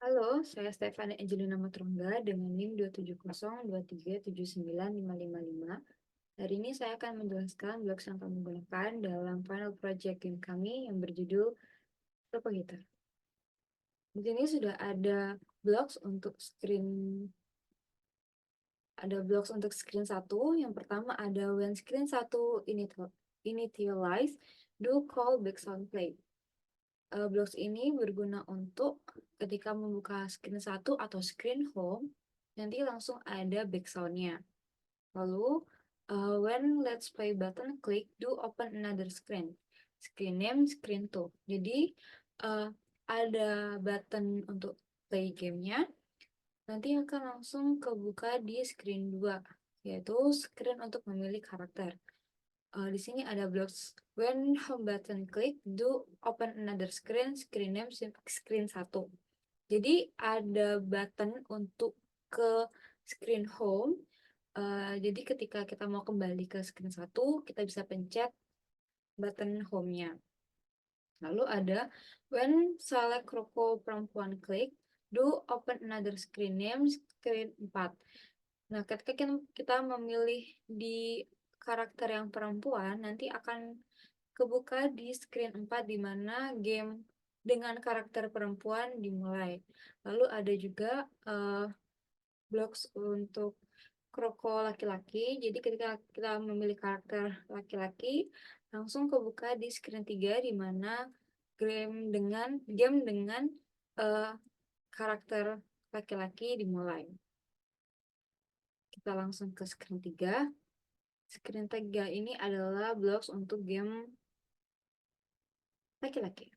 Halo, saya Stefani Angelina Matrongga dengan NIM 27023795555. Hari ini saya akan menjelaskan blocks yang kami gunakan dalam final project game kami yang berjudul Propagator. Di sini sudah ada blocks untuk screen 1. Yang pertama ada when screen 1 initialize, do call background play. Blocks ini berguna untuk ketika membuka screen 1 atau screen home, nanti langsung ada background-nya. Lalu, when let's play button click, do open another screen. Screen name, screen 2. Jadi, ada button untuk play gamenya, nanti akan langsung kebuka di screen 2, yaitu screen untuk memilih karakter. Di sini ada blocks when home button click, do open another screen, screen name, screen 1. Jadi ada button untuk ke screen home. Jadi ketika kita mau kembali ke screen 1, kita bisa pencet button home-nya. Lalu ada when select rokok perempuan klik, do open another screen name, screen 4. Nah, ketika kita memilih di karakter yang perempuan, nanti akan kebuka di screen 4 di mana game dengan karakter perempuan dimulai. Lalu ada juga blocks untuk kroko laki-laki. Jadi ketika kita memilih karakter laki-laki, langsung kebuka di screen 3 di mana game dengan karakter laki-laki dimulai. Kita langsung ke screen 3. Screen 3 ini adalah blocks untuk game laki-laki.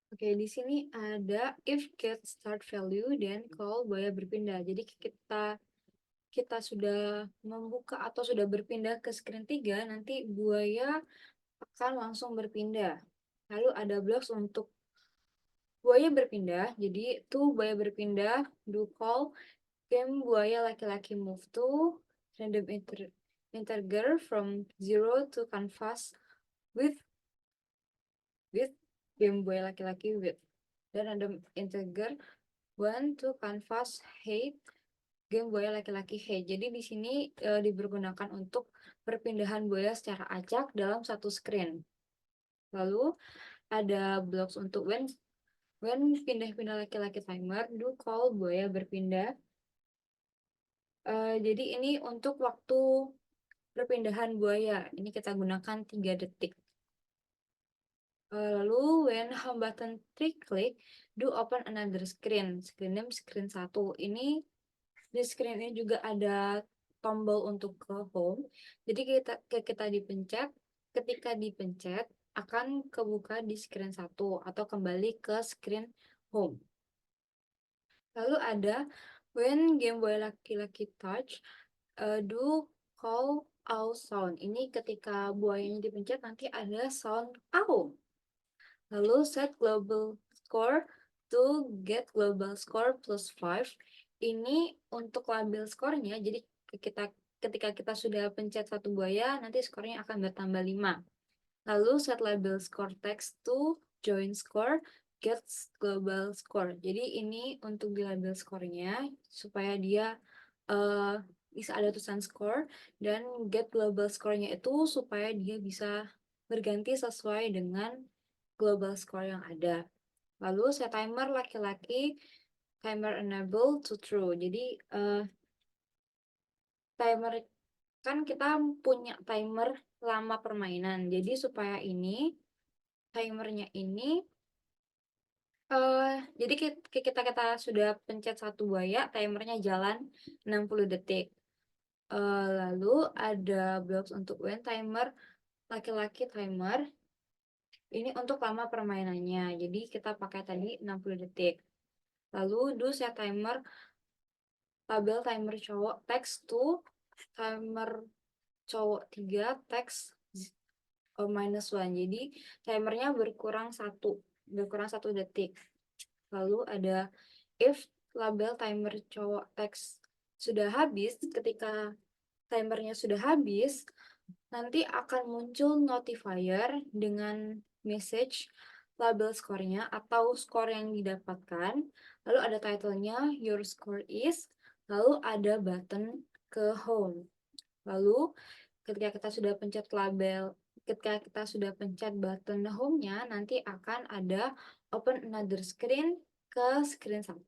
Oke, di sini ada if get start value then call buaya berpindah. Jadi kita sudah membuka atau sudah berpindah ke screen 3, nanti buaya akan langsung berpindah. Lalu ada blocks untuk buaya berpindah. Jadi tuh buaya berpindah, do call game buaya laki-laki move to random integer from 0 to canvas with game buaya laki-laki with dan random integer 1 to canvas height game buaya laki-laki height. Jadi di sini dipergunakan untuk perpindahan buaya secara acak dalam satu screen. Lalu ada blocks untuk when pindah-pindah laki-laki timer, do call buaya berpindah. Jadi ini untuk waktu perpindahan buaya. Ini kita gunakan 3 detik. Lalu when home button click, do open another screen. Screen name screen 1. Ini di screen ini juga ada tombol untuk ke home. Jadi kita dipencet, ketika dipencet akan kebuka di screen 1 atau kembali ke screen home. Lalu ada when game boy laki-laki touch, do call owl sound. Ini ketika buayanya dipencet nanti ada sound owl. Lalu set global score to get global score plus 5. Ini untuk label skornya, jadi ketika kita sudah pencet satu buaya, nanti skornya akan bertambah 5. Lalu set label score text to join score, gets global score. Jadi ini untuk di label skornya, supaya dia bisa ada tulisan score, dan get global skornya itu supaya dia bisa berganti sesuai dengan global score yang ada. Lalu set timer laki-laki, timer enable to true. Jadi timer kan kita punya timer lama permainan. Jadi supaya ini timernya ini jadi kita sudah pencet satu buaya, timernya jalan 60 detik. Lalu ada blocks untuk when timer laki-laki timer. Ini untuk lama permainannya. Jadi kita pakai tadi 60 detik. Lalu do set timer label timer cowok text to timer cowok 3 text -1. Jadi timernya berkurang 1 detik. Lalu ada if label timer cowok text sudah habis, ketika timernya sudah habis, nanti akan muncul notifier dengan message label skornya atau skor yang didapatkan, lalu ada titlenya Your Score Is, lalu ada button ke home. Lalu ketika kita sudah pencet button home-nya, nanti akan ada open another screen ke screen 1.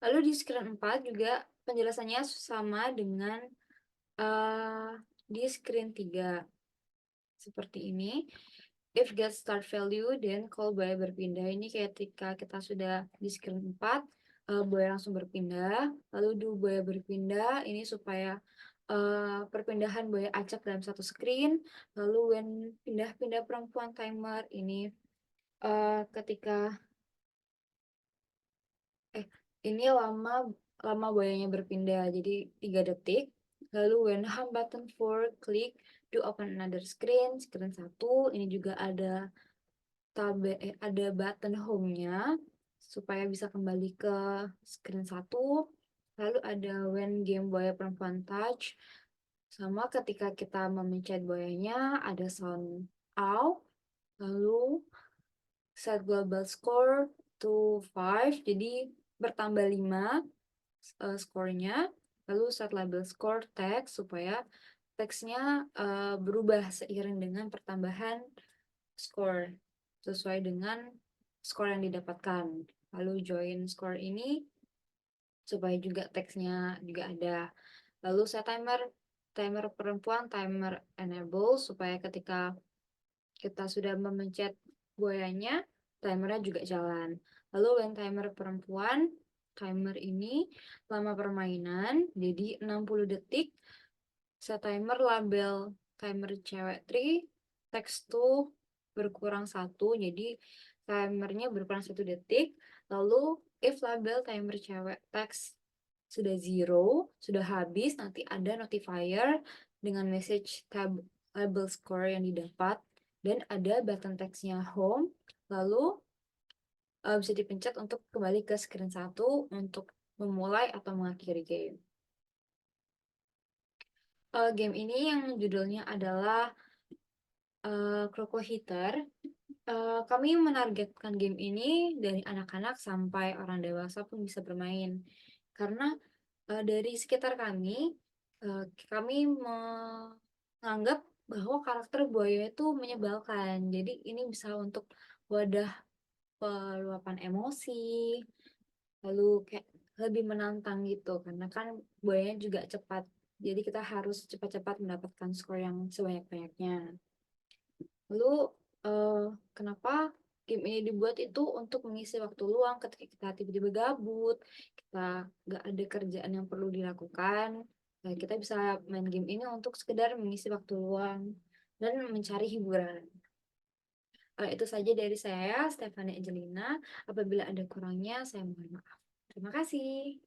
Lalu di screen 4 juga penjelasannya sama dengan di screen 3. Seperti ini. If get start value, then call buaya berpindah. Ini ketika kita sudah di screen 4, buaya langsung berpindah. Lalu do buaya berpindah, ini supaya perpindahan buaya acak dalam satu screen. Lalu when pindah-pindah perempuan timer, ini ketika ini lama buayanya berpindah, jadi 3 detik. Lalu when home button 4 klik do open another screen 1, ini juga ada button home-nya supaya bisa kembali ke screen 1. Lalu ada when game buaya perempuan touch, sama ketika kita memencet buayanya ada sound out. Lalu set global score to 5, jadi bertambah 5 skornya. Lalu set label score text supaya teksnya berubah seiring dengan pertambahan skor sesuai dengan skor yang didapatkan. Lalu join skor ini supaya juga teksnya juga ada. Lalu set timer perempuan, timer enable supaya ketika kita sudah memencet buayanya, timernya juga jalan. Lalu when timer perempuan, timer ini lama permainan, jadi 60 detik. Set timer label timer cewek 3, text to berkurang 1, jadi timernya berkurang 1 detik. Lalu if label timer cewek text sudah 0, sudah habis, nanti ada notifier dengan message label score yang didapat, dan ada button textnya home, lalu bisa dipencet untuk kembali ke screen 1 untuk memulai atau mengakhiri game. Game ini yang judulnya adalah Croco Heater. Kami menargetkan game ini dari anak-anak sampai orang dewasa pun bisa bermain. Karena dari sekitar kami menganggap bahwa karakter buaya itu menyebalkan. Jadi ini bisa untuk wadah peluapan emosi, lalu kayak lebih menantang gitu. Karena kan buayanya juga cepat. Jadi kita harus cepat-cepat mendapatkan skor yang sebanyak-banyaknya. Lalu kenapa game ini dibuat itu untuk mengisi waktu luang ketika kita tiba-tiba gabut, kita nggak ada kerjaan yang perlu dilakukan. Nah, kita bisa main game ini untuk sekedar mengisi waktu luang dan mencari hiburan. Itu saja dari saya, Stephanie Angelina. Apabila ada kurangnya, saya mohon maaf. Terima kasih.